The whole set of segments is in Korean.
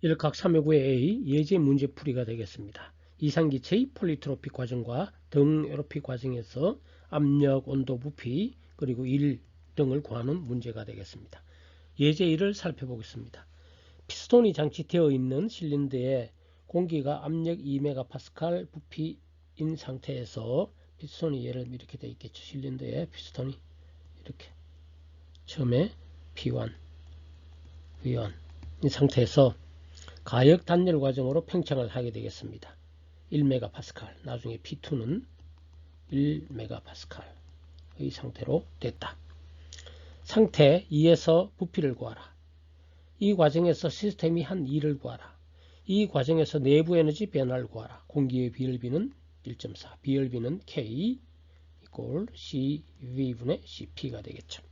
일각 3의 9의 A 예제 문제풀이가 되겠습니다. 이상기체의 폴리트로피 과정과 등 에로피 과정에서 압력, 온도, 부피, 그리고 일 등을 구하는 문제가 되겠습니다. 예제 1을 살펴보겠습니다. 피스톤이 장치되어 있는 실린더에 공기가 압력 2MPa 부피인 상태에서 피스톤이 예를 이렇게 되어 있겠죠. 실린더에 피스톤이 이렇게 처음에 P1, V1 이 상태에서 가역 단열 과정으로 팽창을 하게 되겠습니다. 1MPa, 나중에 P2는 1MPa의 상태로 됐다. 상태 2에서 부피를 구하라. 이 과정에서 시스템이 한 일을 구하라. 이 과정에서 내부 에너지 변화를 구하라. 공기의 비열비는 1.4, 비열비는 K 이꼴 CV분의 CP가 되겠죠.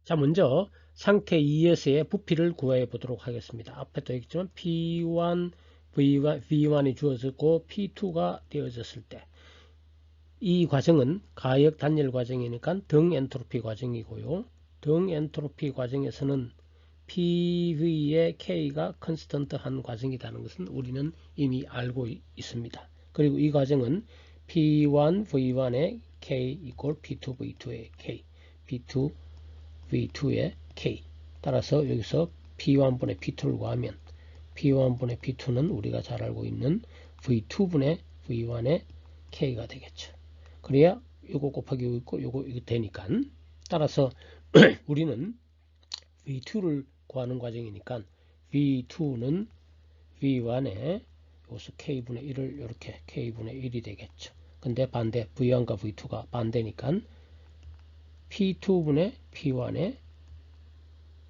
자, 먼저 상태 2에서의 부피를 구해 보도록 하겠습니다. 앞에도 했지만 P1, V1이 주어졌고 P2가 되어졌을 때 이 과정은 가역 단열 과정이니까 등 엔트로피 과정이고요. 등 엔트로피 과정에서는 PV의 K가 컨스턴트한 과정이라는 것은 우리는 이미 알고 있습니다. 그리고 이 과정은 P1, V1의 K 이꼴 P2, V2의 K, P2, V2의 K. 따라서 여기서 P1분의 P2를 구하면 P1분의 P2는 우리가 잘 알고 있는 V2분의 V1의 K가 되겠죠. 그래야 요거 곱하기 요거 있고 요거 이거 되니까 따라서 우리는 V2를 구하는 과정이니까 V2는 V1에 여기서 K분의 1을 이렇게 K분의 1이 되겠죠. 근데 반대 V1과 V2가 반대니까 P2분의 P1에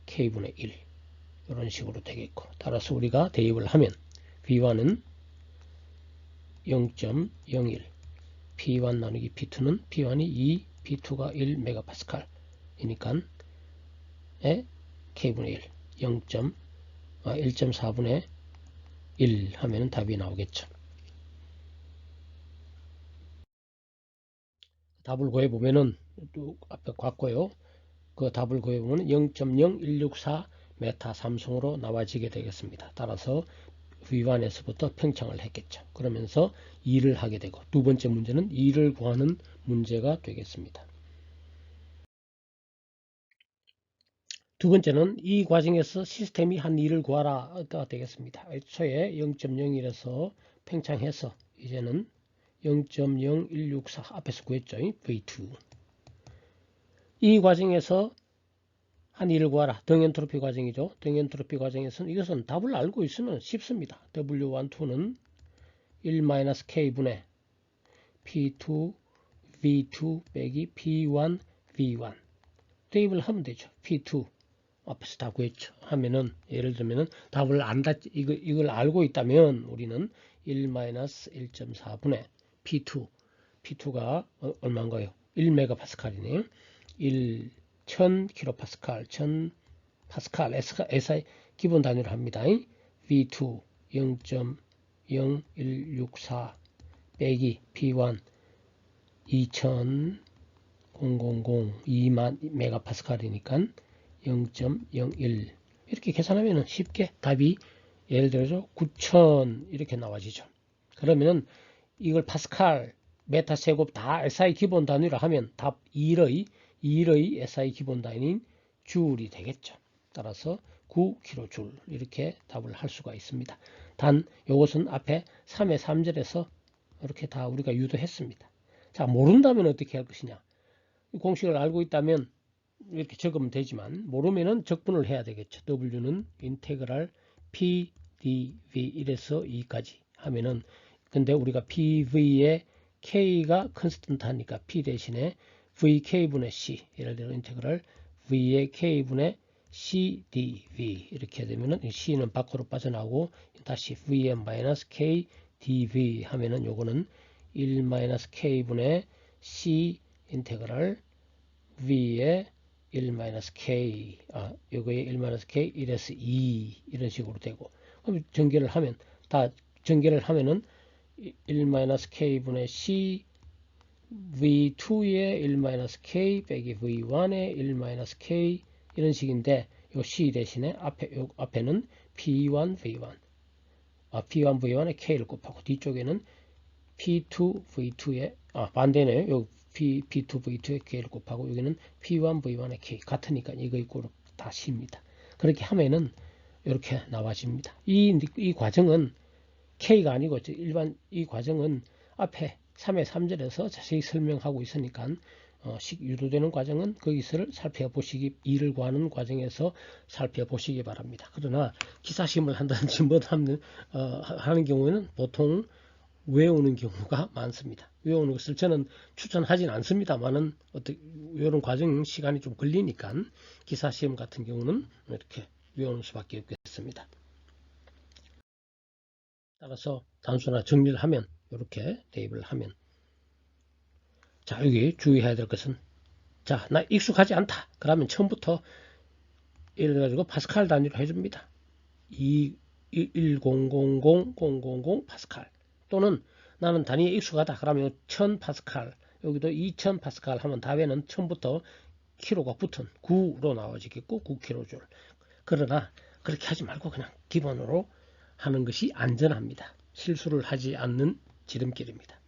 K분의 1 이런 식으로 되겠고 따라서 우리가 대입을 하면 V1은 0.01 P1 나누기 P2는 P1이 2, P2가 1 메가파스칼 이니까 K분의 1 1.4분의 1 하면 답이 나오겠죠. 답을 구해보면은 또 앞에 갔고요. 그 답을 구해보면 0.0164 메타 삼성으로 나와지게 되겠습니다. 따라서 V1에서부터 팽창을 했겠죠. 그러면서 2를 하게 되고 두 번째 문제는 2를 구하는 문제가 되겠습니다. 두 번째는 이 과정에서 시스템이 한 2를 구하라가 되겠습니다. 애초에 0.01에서 팽창해서 이제는 0.0164 앞에서 구했죠. V2. 이 과정에서 한 2를 구하라. 등엔트로피 과정이죠. 등엔트로피 과정에서는 이것은 답을 알고 있으면 쉽습니다. W1, 2는 1-K분의 P2, V2 빼기 P1, V1 대입을 하면 되죠. P2 앞에서 다 구했죠. 하면은 예를 들면은 답을 안다 이걸 알고 있다면 우리는 1-1.4분의 P2가 얼마인가요? 1메가파스칼이네요. 1000kPa, 1000파스칼 SI 기본 단위로 합니다. V2 0.0164 빼기 P1 2000 2만 메가파스칼이니까 0.01 이렇게 계산하면 쉽게 답이 예를 들어서 9000 이렇게 나와지죠. 그러면은 이걸 파스칼, 메타 세곱 다 SI 기본 단위로 하면 답 1의 SI 기본 단위인 줄이 되겠죠. 따라서 9kJ 이렇게 답을 할 수가 있습니다. 단 이것은 앞에 3의 3절에서 이렇게 다 우리가 유도했습니다. 자, 모른다면 어떻게 할 것이냐. 공식을 알고 있다면 이렇게 적으면 되지만 모르면은 적분을 해야 되겠죠. W는 인테그랄 PdV 1에서 2까지 하면은 근데 우리가 PV의 K가 컨스턴트 하니까 P 대신에 VK분의 C 예를 들어 인테그랄 V의 K분의 CdV 이렇게 되면은 C는 밖으로 빠져나오고 다시 Vm-K dV 하면은 요거는 1-K분의 C 인테그랄 V의 1-K, 요거의 1-K, 1에서 2 이런 식으로 되고 그럼 전개를 하면 다 전개를 하면은 1-K분의 C V2의 1-K 빼기 V1의 1-K 이런 식인데 요 C 대신에 앞에는 P1, V1. P1, V1에 K를 곱하고 뒤쪽에는 P2, V2에 반대네요. 요 P2, V2에 K를 곱하고 여기는 P1, V1에 K 같으니까 이거 있고 다 C입니다. 그렇게 하면은 이렇게 나와집니다. 이 과정은 K가 아니고 일반 이 과정은 앞에 3의 3절에서 자세히 설명하고 있으니까 유도되는 과정은 거기서를 살펴보시기 2를 구하는 과정에서 살펴보시기 바랍니다. 그러나 기사시험을 한다든지 하는 경우에는 보통 외우는 경우가 많습니다. 외우는 것을 저는 추천하진 않습니다만은 이런 과정 시간이 좀 걸리니까 기사시험 같은 경우는 이렇게 외우는 수밖에 없겠습니다. 따라서 단수나 정리를 하면 이렇게 대입을 하면 자 여기 주의해야 될 것은 자 나 익숙하지 않다 그러면 처음부터 예를 가지고 파스칼 단위로 해줍니다. 1000 파스칼 또는 나는 단위에 익숙하다 그러면 1000 파스칼 여기도 2000 파스칼 하면 답에는 처음부터 키로가 붙은 9로 나와지겠고 9kJ. 그러나 그렇게 하지 말고 그냥 기본으로 하는 것이 안전합니다. 실수를 하지 않는 지름길입니다.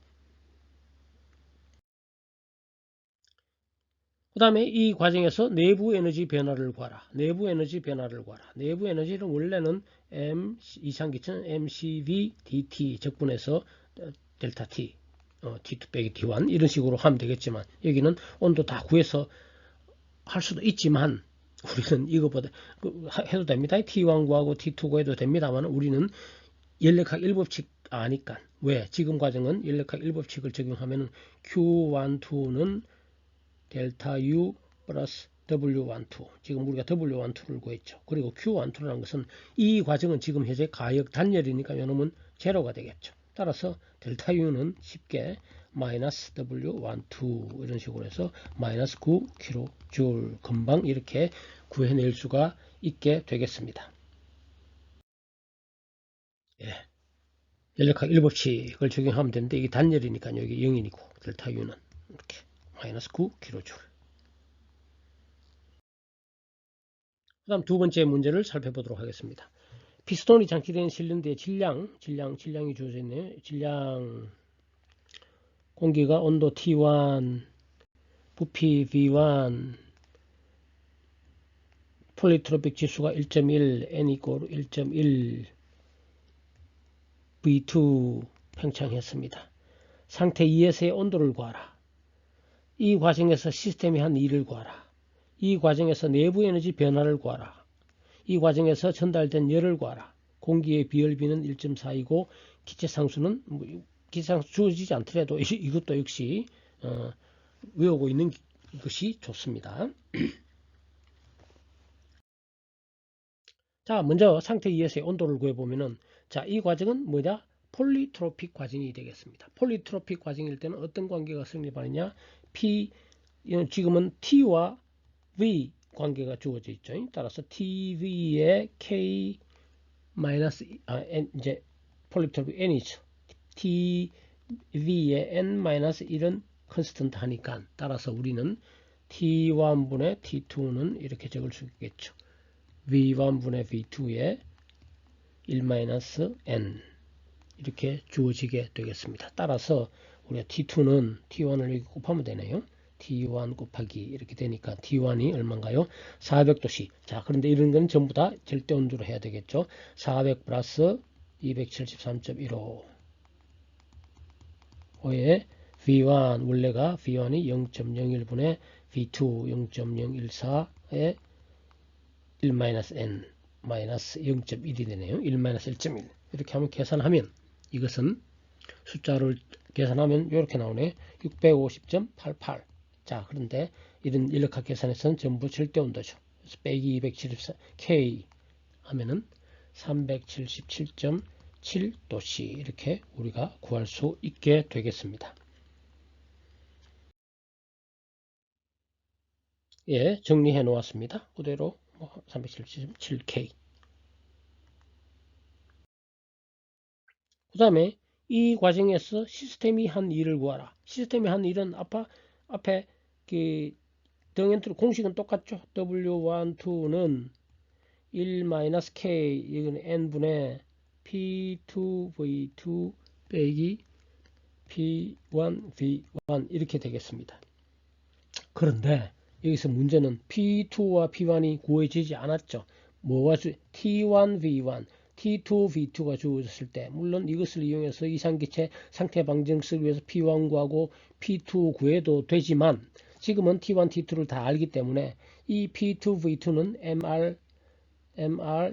그 다음에 이 과정에서 내부 에너지 변화를 구하라. 내부 에너지 변화를 구하라. 내부 에너지는 원래는 이상기체는 mcv dt 적분해서 델타 t t2 빼기 t1 이런 식으로 하면 되겠지만 여기는 온도 다 구해서 할 수도 있지만 우리는 이거보다 해도 됩니다. T1 구하고 T2 구해도 됩니다만 우리는 연력학 1법칙 아니까 왜? 지금 과정은 연력학 1법칙을 적용하면 Q12 는 델타 U 플러스 W12 지금 우리가 W12를 구했죠. 그리고 Q12라는 것은 이 과정은 지금 현재 가역 단열이니까 이놈은 제로가 되겠죠. 따라서 델타 U는 쉽게 마이너스 W12 이런 식으로 해서 마이너스 9kJ 금방 이렇게 구해낼 수가 있게 되겠습니다. 예. 연력학 1법칙을 적용하면 되는데 이게 단열이니까 여기 0이고 델타 U는 이렇게 마이너스 9kJ. 그 다음 두 번째 문제를 살펴보도록 하겠습니다. 피스톤이 장치된 실린더의 질량이 주어져 있네요. 질량 공기가 온도 T1, 부피 V1, 폴리트로픽 지수가 1.1, N 이꼴 1.1, V2 팽창했습니다. 상태 2에서의 온도를 구하라. 이 과정에서 시스템이 한 일을 구하라. 이 과정에서 내부 에너지 변화를 구하라. 이 과정에서 전달된 열을 구하라. 공기의 비열비는 1.4이고 기체상수는 기체상수 주어지지 않더라도 이것도 역시 외우고 있는 것이 좋습니다. 자, 먼저 상태 2에서의 온도를 구해보면은 자, 이 과정은 뭐냐? 폴리트로픽 과정이 되겠습니다. 폴리트로픽 과정일 때는 어떤 관계가 성립하느냐? 지금은 T와 V 관계가 주어져 있죠. 따라서 TV의 K 이제 폴리트로픽 N이죠. TV의 N-1은 컨스턴트 하니까 따라서 우리는 T1분의 T2는 이렇게 적을 수 있겠죠. V1분의 V2의 1-N 이렇게 주어지게 되겠습니다. 따라서 우리가 T2는 T1을 여기 곱하면 되네요. T1 곱하기 이렇게 되니까 T1이 얼마인가요? 400도씨. 자, 그런데 이런 건 전부 다 절대 온도로 해야 되겠죠. 400 플러스 273.15 에 V1 원래가 V1이 0.01분의 V2 0.014에 1-N 마이너스 0.1이 되네요. 1-1.1 이렇게 하면 계산하면 이것은 숫자를 계산하면 이렇게 나오네. 650.88 자, 그런데 이런 인력학 계산에서는 전부 절대 온도죠. 그래서 빼기 274 K 하면은 377.7도씨 이렇게 우리가 구할 수 있게 되겠습니다. 예, 정리해 놓았습니다. 그대로 377.7K. 그 다음에 이 과정에서 시스템이 한 일을 구하라. 시스템이 한 일은 앞에 그 등엔트리 공식은 똑같죠. W12는 1-K 이건 n분의 P2V2 빼기 P1V1 이렇게 되겠습니다. 그런데 여기서 문제는 P2와 P1이 구해지지 않았죠. 뭐가 T1V1, T2V2가 주어졌을 때 물론 이것을 이용해서 이상기체 상태 방정식을 위해서 P1 구하고 P2 구해도 되지만 지금은 T1, T2를 다 알기 때문에 이 P2V2는 MR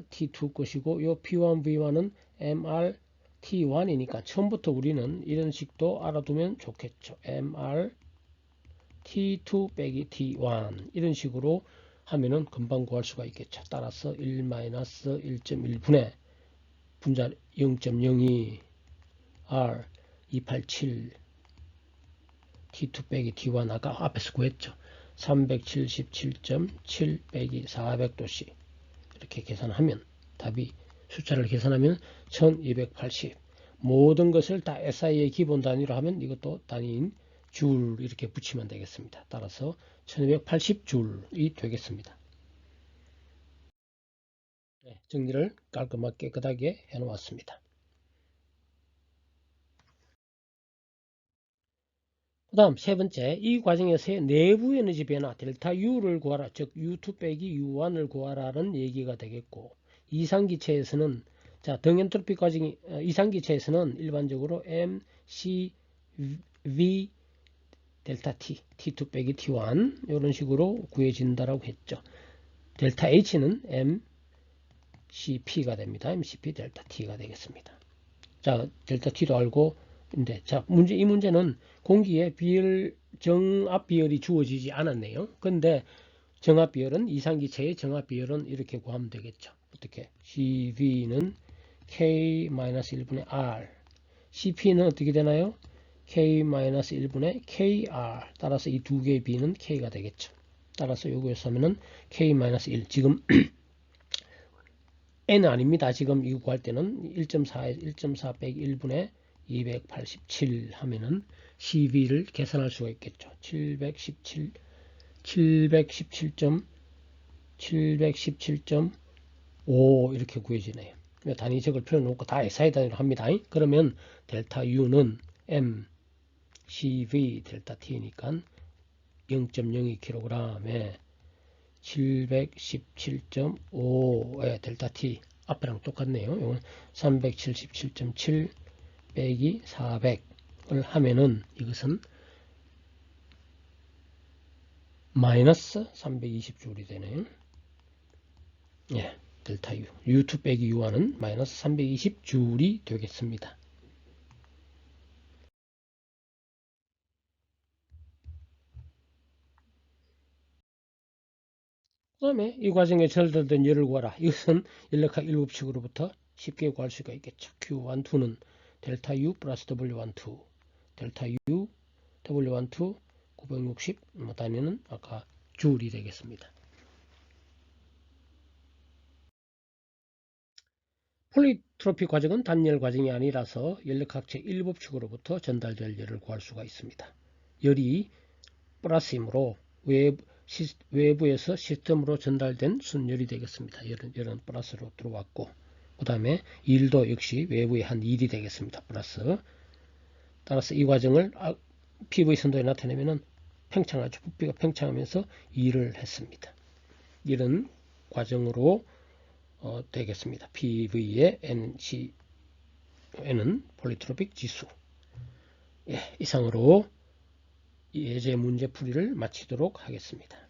T2 것이고 요 P1, V1은 MR T1이니까 처음부터 우리는 이런 식도 알아두면 좋겠죠. MR T2 빼기 T1 이런 식으로 하면은 금방 구할 수가 있겠죠. 따라서 1-1.1분의 분자 0.02 R 287 T2 빼기 T1 아까 앞에서 구했죠. 377.7 빼기 400도씨 이렇게 계산하면 답이 숫자를 계산하면 1280 모든 것을 다 SI의 기본 단위로 하면 이것도 단위인 줄 이렇게 붙이면 되겠습니다. 따라서 1280줄이 되겠습니다. 네, 정리를 깔끔하게 깨끗하게 해놓았습니다. 그 다음 세 번째, 이 과정에서의 내부 에너지 변화 델타 U를 구하라, 즉 U2 빼기 U1을 구하라는 얘기가 되겠고, 이상기체에서는 자 등엔트로피 과정이 이상기체에서는 일반적으로 MC V 델타 T, T2 빼기 T1 이런 식으로 구해진다라고 했죠. 델타 H는 MCP가 됩니다. MCP 델타 T가 되겠습니다. 자, 델타 T도 알고, 자, 이 문제는 공기의 정압 비열이 주어지지 않았네요. 근데 정압 비열은 이상기체의 정압 비열은 이렇게 구하면 되겠죠. 어떻게? CV는 K-1분의 R, CP는 어떻게 되나요? K-1분의 KR. 따라서 이 두 개의 B는 K가 되겠죠. 따라서 요거에서 하면은 K-1. 지금 N은 아닙니다. 지금 이거 구할 때는 1.4 빼기 1분의 287 하면은 CV를 계산할 수가 있겠죠. 717.5 이렇게 구해지네요. 단위 적을 필요 없고 다 SI 단위로 합니다. 그러면 델타 U는 M CV 델타 T니까 0.02kg에 717.5의 델타 T 앞이랑 똑같네요. 이건 377.7 빼기 400을 하면은 이것은 마이너스 320줄이 되네요. 예, 델타 U, U2 빼기 U1은 마이너스 320줄이 되겠습니다. 그 다음에 이 과정에 절단된 열을 구하라. 이것은 연력학 1법칙으로부터 쉽게 구할 수가 있겠죠. Q12는 델타 U 플러스 W12 델타 U W12 960 단위는 아까 줄이 되겠습니다. 폴리트로피 과정은 단열 과정이 아니라서 연력학 제1법칙으로부터 전달될 열을 구할 수가 있습니다. 열이 플러스이므로 외부에서 시스템으로 전달된 순열이 되겠습니다. 열은 플러스로 들어왔고, 그 다음에 일도 역시 외부의 한 일이 되겠습니다. 플러스. 따라서 이 과정을 PV 선도에 나타내면은 팽창하죠. 부피가 팽창하면서 일을 했습니다. 이런 과정으로 되겠습니다. PV의 N은 폴리트로픽 지수. 예, 이상으로 예제 문제 풀이를 마치도록 하겠습니다.